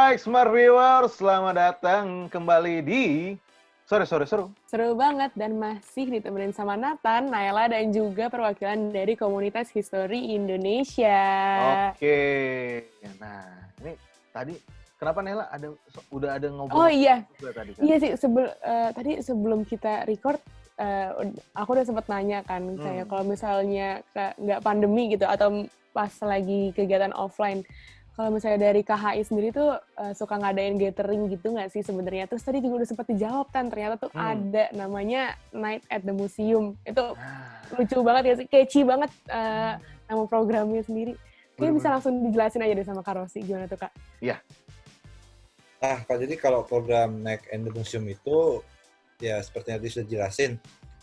Alright, Smart Viewers, selamat datang kembali di Seru. Seru banget dan masih ditemenin sama Nathan, Naila, dan juga perwakilan dari komunitas History Indonesia. Oke, nah ini tadi kenapa Naila udah ada ngobrol? Oh iya, tadi, kan? iya sih tadi sebelum kita record, aku udah sempat nanya kan, saya kalau misalnya nggak pandemi gitu atau pas lagi kegiatan offline. Kalau misalnya dari KHI sendiri tuh suka ngadain gathering gitu nggak sih sebenarnya? Terus tadi juga udah sempat dijawab kan, ternyata tuh ada namanya Night at the Museum. Itu lucu banget ya sih, catchy banget nama programnya sendiri. Kayaknya bisa langsung dijelasin aja deh sama Kak Rosi, gimana tuh Kak? Iya. Nah, jadi kalau program Night at the Museum itu, ya seperti yang tadi sudah jelasin.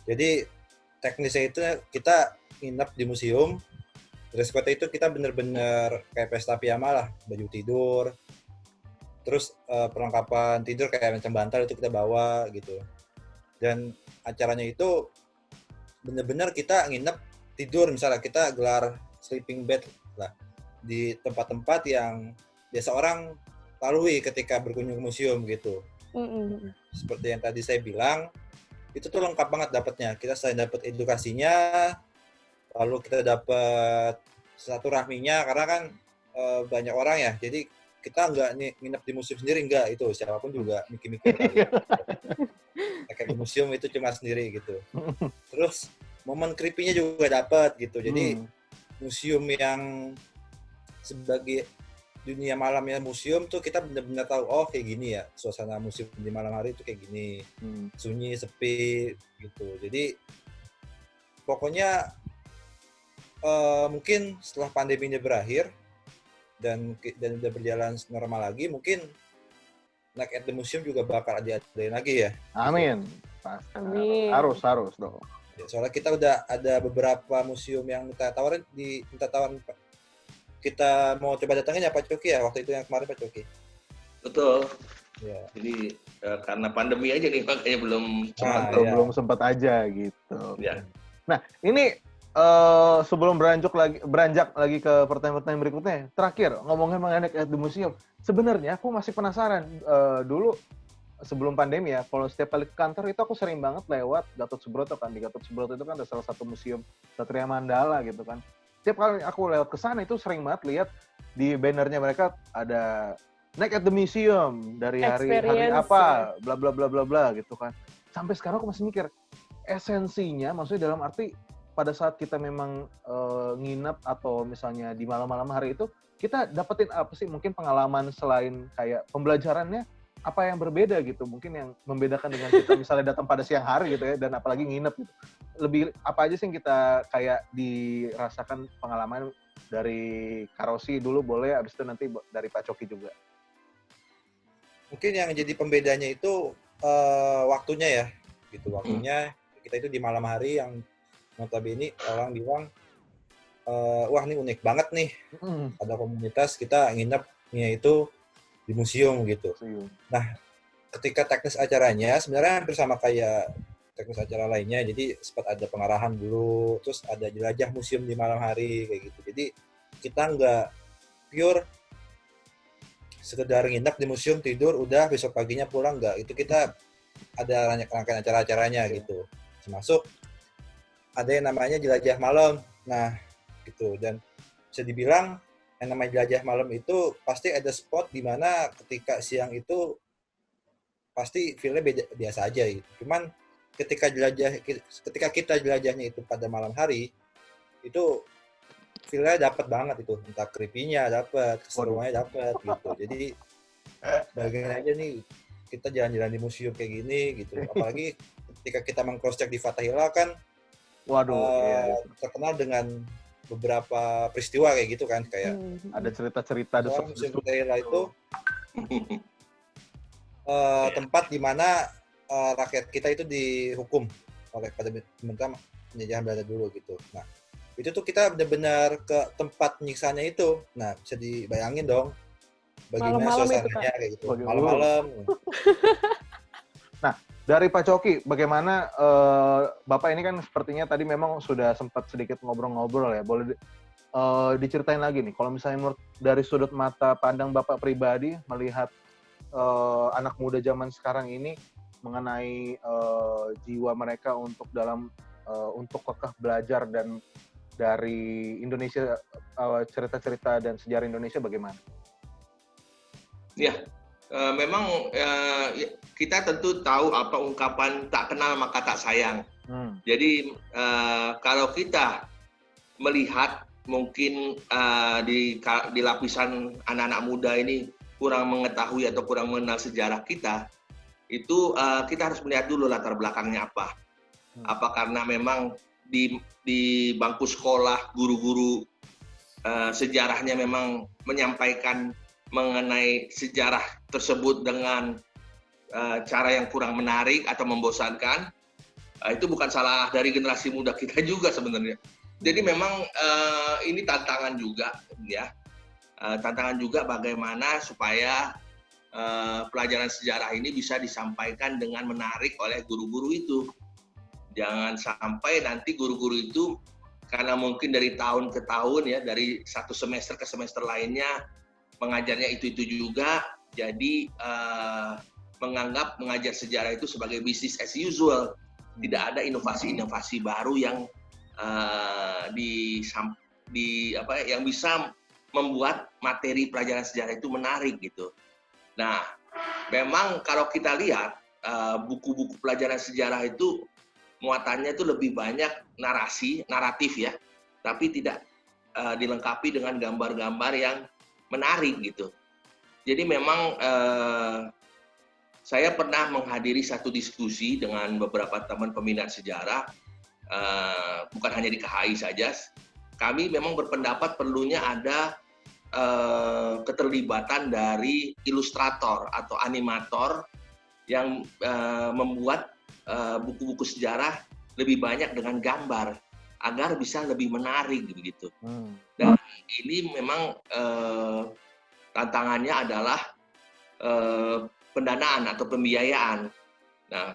Jadi teknisnya itu kita nginep di museum. Dress code itu kita bener-bener kayak pesta piyama lah, baju tidur, terus perlengkapan tidur kayak macam bantal itu kita bawa gitu. Dan acaranya itu bener-bener kita nginep tidur, misalnya kita gelar sleeping bed lah di tempat-tempat yang biasa orang lalui ketika berkunjung ke museum gitu. Seperti yang tadi saya bilang, itu tuh lengkap banget dapatnya. Kita selain dapat edukasinya, lalu kita dapat silaturahminya, karena kan banyak orang ya, jadi kita nggak nginep di museum sendiri, enggak, itu siapapun juga mikir-mikir kali. Kayak di museum itu cuma sendiri gitu. Terus momen creepy-nya juga dapat gitu. Jadi museum yang sebagai dunia malamnya museum tuh kita benar-benar tahu, oh kayak gini ya suasana museum di malam hari itu kayak gini, sunyi, sepi gitu. Jadi pokoknya mungkin setelah pandemi ini berakhir dan udah berjalan normal lagi, mungkin Night at the Museum juga bakal diadain lagi ya. Amin. Amin. Harus dong. Ya, soalnya kita udah ada beberapa museum yang minta tawaran kita mau coba datangin ya Pak Coki ya, waktu itu yang kemarin Pak Coki. Betul. Ya. Jadi karena pandemi aja nih makanya belum sempat aja gitu. Ya. Nah, ini sebelum beranjak lagi ke pertanyaan-pertanyaan berikutnya, terakhir ngomongin mengenai Night at the Museum. Sebenarnya aku masih penasaran, dulu sebelum pandemi ya, kalau setiap kali ke kantor itu aku sering banget lewat Gatot Subroto kan. Di Gatot Subroto itu kan ada salah satu museum Satria Mandala gitu kan. Setiap kali aku lewat ke sana itu sering banget lihat di bannernya mereka ada Night at the Museum dari hari apa, bla bla bla bla bla gitu kan. Sampai sekarang aku masih mikir, esensinya maksudnya dalam arti pada saat kita memang nginep atau misalnya di malam-malam hari itu, kita dapetin apa sih mungkin pengalaman selain kayak pembelajarannya, apa yang berbeda gitu, mungkin yang membedakan dengan kita misalnya datang pada siang hari gitu ya, dan apalagi nginep gitu. Lebih apa aja sih yang kita kayak dirasakan pengalaman dari Karosi dulu boleh, abis itu nanti dari Pak Coki juga. Mungkin yang jadi pembedanya itu waktunya ya, gitu waktunya. Kita itu di malam hari yang notabene orang bilang, wah ini unik banget nih, ada komunitas kita nginepnya itu di museum gitu. Nah, ketika teknis acaranya sebenarnya hampir sama kayak teknis acara lainnya, jadi sempat ada pengarahan dulu, terus ada jelajah museum di malam hari kayak gitu. Jadi kita nggak pure sekedar nginep di museum, tidur, udah besok paginya pulang, nggak. Itu kita ada rangkaian acara-acaranya gitu. Termasuk ada yang namanya jelajah malam. Nah, gitu. Dan bisa dibilang yang namanya jelajah malam itu pasti ada spot di mana ketika siang itu pasti feel-nya biasa aja gitu. Cuman ketika kita jelajahnya itu pada malam hari, itu feel-nya dapat banget itu. Entah creepy-nya dapat, keseruannya dapat gitu. Jadi bagian aja nih kita jalan-jalan di museum kayak gini gitu. Apalagi ketika kita meng-cross-check di Fathahillah kan, terkenal dengan beberapa peristiwa kayak gitu kan, kayak ada cerita-cerita museum Fathahillah itu tempat di mana rakyat kita itu dihukum oleh pada pemerintah penjajahan Belanda dulu gitu. Nah, itu tuh kita benar-benar ke tempat penyiksanya itu. Nah, bisa dibayangin dong bagaimana suasananya kayak gitu. Malam-malam. Nah, dari Pak Coki, bagaimana Bapak ini kan sepertinya tadi memang sudah sempat sedikit ngobrol-ngobrol ya. Boleh diceritain lagi nih, kalau misalnya menurut dari sudut mata pandang Bapak pribadi melihat anak muda zaman sekarang ini mengenai jiwa mereka untuk untuk kekeh belajar dan dari Indonesia, cerita-cerita dan sejarah Indonesia bagaimana? Ya, memang kita tentu tahu apa ungkapan tak kenal maka tak sayang. Jadi kalau kita melihat mungkin di lapisan anak-anak muda ini kurang mengetahui atau kurang mengenal sejarah kita, itu kita harus melihat dulu latar belakangnya apa. Apa karena memang di bangku sekolah guru-guru sejarahnya memang menyampaikan mengenai sejarah tersebut dengan cara yang kurang menarik atau membosankan. Itu bukan salah dari generasi muda kita juga sebenarnya. Jadi memang ini tantangan juga, ya. Tantangan juga bagaimana supaya pelajaran sejarah ini bisa disampaikan dengan menarik oleh guru-guru itu. Jangan sampai nanti guru-guru itu karena mungkin dari tahun ke tahun ya, dari satu semester ke semester lainnya mengajarnya itu juga, jadi menganggap mengajar sejarah itu sebagai business as usual. Tidak ada inovasi-inovasi baru yang yang bisa membuat materi pelajaran sejarah itu menarik gitu. Nah, memang kalau kita lihat buku-buku pelajaran sejarah itu muatannya itu lebih banyak naratif ya, tapi tidak dilengkapi dengan gambar-gambar yang menarik gitu. Jadi memang saya pernah menghadiri satu diskusi dengan beberapa teman peminat sejarah, bukan hanya di KHI saja. Kami memang berpendapat perlunya ada keterlibatan dari ilustrator atau animator yang membuat buku-buku sejarah lebih banyak dengan gambar agar bisa lebih menarik begitu. Dan ini memang tantangannya adalah pendanaan atau pembiayaan. Nah,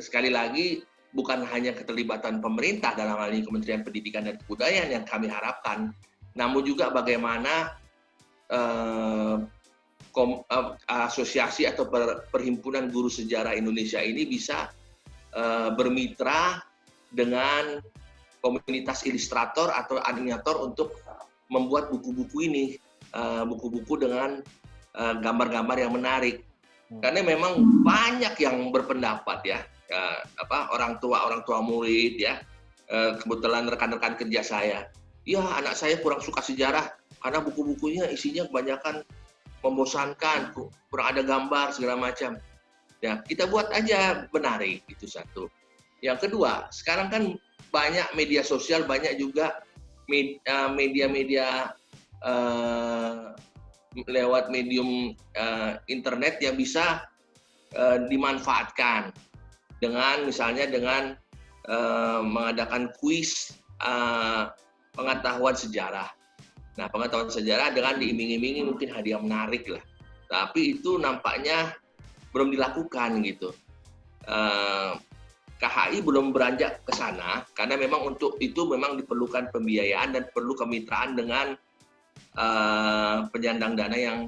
sekali lagi bukan hanya keterlibatan pemerintah dalam hal ini Kementerian Pendidikan dan Kebudayaan yang kami harapkan, namun juga bagaimana asosiasi atau perhimpunan guru sejarah Indonesia ini bisa bermitra dengan komunitas ilustrator atau animator untuk membuat buku-buku ini, buku-buku dengan gambar-gambar yang menarik. Karena memang banyak yang berpendapat ya, orang tua murid ya, kebetulan rekan-rekan kerja saya, ya anak saya kurang suka sejarah karena buku-bukunya isinya kebanyakan membosankan, kurang ada gambar segala macam. Ya, kita buat aja menarik, itu satu. Yang kedua, sekarang kan banyak media sosial, banyak juga media-media lewat medium internet yang bisa dimanfaatkan dengan misalnya dengan mengadakan kuis pengetahuan sejarah. Nah, pengetahuan sejarah dengan diiming-imingi mungkin hadiah menarik lah. Tapi itu nampaknya belum dilakukan gitu. KHI belum beranjak ke sana karena memang untuk itu memang diperlukan pembiayaan dan perlu kemitraan dengan penyandang dana yang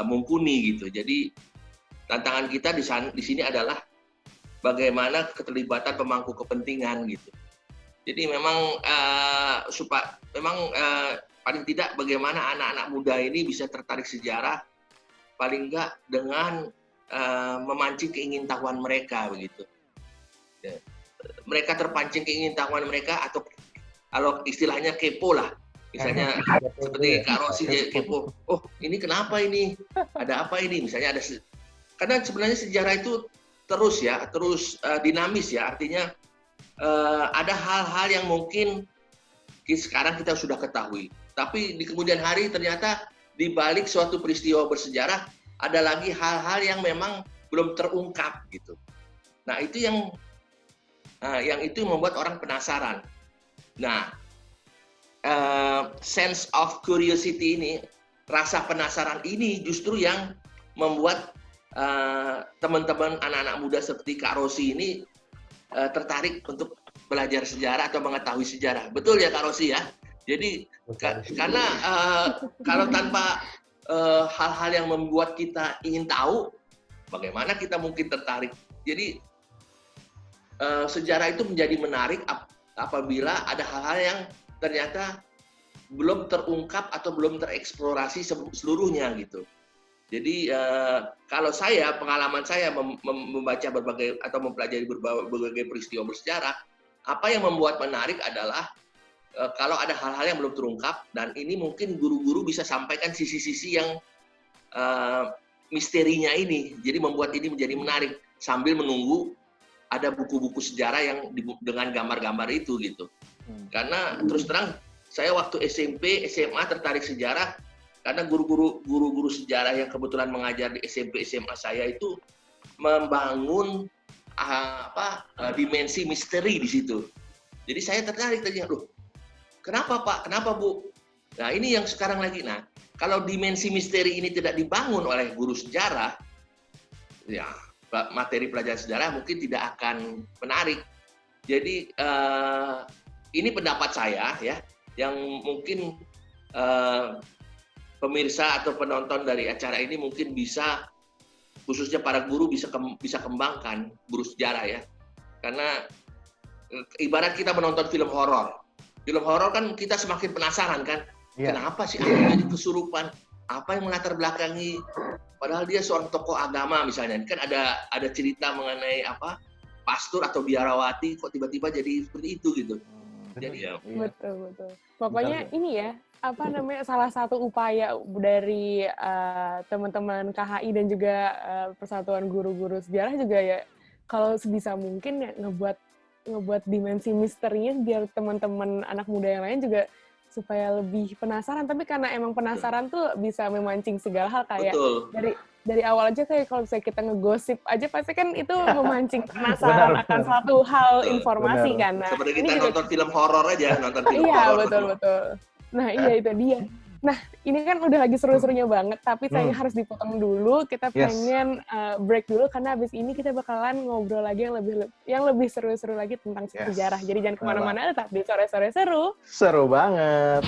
mumpuni gitu. Jadi tantangan kita di sini adalah bagaimana keterlibatan pemangku kepentingan gitu. Jadi memang paling tidak bagaimana anak-anak muda ini bisa tertarik sejarah, paling enggak dengan memancing keingintahuan mereka begitu. Ya. Mereka terpancing keingintahuan mereka atau kalau istilahnya kepo lah. Misalnya seperti Kak Rosi kepo, oh ini kenapa ini? Ada apa ini? Misalnya karena sebenarnya sejarah itu terus dinamis ya, artinya ada hal-hal yang mungkin sekarang kita sudah ketahui, tapi di kemudian hari ternyata di balik suatu peristiwa bersejarah ada lagi hal-hal yang memang belum terungkap gitu. Nah itu yang itu membuat orang penasaran. Nah, sense of curiosity ini, rasa penasaran ini justru yang membuat teman-teman anak-anak muda seperti Kak Rosi ini tertarik untuk belajar sejarah atau mengetahui sejarah. Betul ya Kak Rosi ya? Jadi karena kalau tanpa hal-hal yang membuat kita ingin tahu, bagaimana kita mungkin tertarik. Jadi sejarah itu menjadi menarik apabila ada hal-hal yang ternyata belum terungkap atau belum tereksplorasi seluruhnya gitu. Jadi kalau pengalaman saya membaca berbagai atau mempelajari berbagai peristiwa bersejarah, apa yang membuat menarik adalah kalau ada hal-hal yang belum terungkap, dan ini mungkin guru-guru bisa sampaikan sisi-sisi yang misterinya ini, jadi membuat ini menjadi menarik sambil menunggu ada buku-buku sejarah yang dengan gambar-gambar itu gitu. Karena terus terang saya waktu SMP, SMA tertarik sejarah karena guru-guru sejarah yang kebetulan mengajar di SMP, SMA saya itu membangun dimensi misteri di situ. Jadi saya tertarik tadinya, kenapa Pak? Kenapa Bu? Nah ini yang sekarang lagi. Nah kalau dimensi misteri ini tidak dibangun oleh guru sejarah, ya materi pelajaran sejarah mungkin tidak akan menarik. Jadi ini pendapat saya ya, yang mungkin pemirsa atau penonton dari acara ini mungkin bisa, khususnya para guru bisa kembangkan guru sejarah ya. Karena ibarat kita menonton film horor. Film horor kan kita semakin penasaran kan, kenapa sih ada jadi kesurupan? Apa yang melatar belakangi? Padahal dia seorang tokoh agama misalnya, kan ada cerita mengenai pastor atau biarawati kok tiba-tiba jadi seperti itu gitu. Jadi ya. Betul. Pokoknya ini ya, salah satu upaya dari teman-teman KHI dan juga Persatuan Guru-Guru Sejarah juga ya, kalau sebisa mungkin ya ngebuat dimensi misterinya biar teman-teman anak muda yang lain juga supaya lebih penasaran. Tapi karena emang penasaran tuh bisa memancing segala hal, kayak dari awal aja kayak kalau misalnya kita ngegosip aja pasti kan itu memancing penasaran akan suatu hal informasi kan. Nah, seperti kita nonton film horor aja, nonton film iya, horor. betul. Nah, iya itu dia. Nah, ini kan udah lagi seru-serunya banget, tapi sayangnya harus dipotong dulu. Kita pengen break dulu karena abis ini kita bakalan ngobrol lagi yang lebih seru-seru lagi tentang sejarah. Jadi jangan kemana-mana, tetap di Sore-Sore Seru. Seru banget.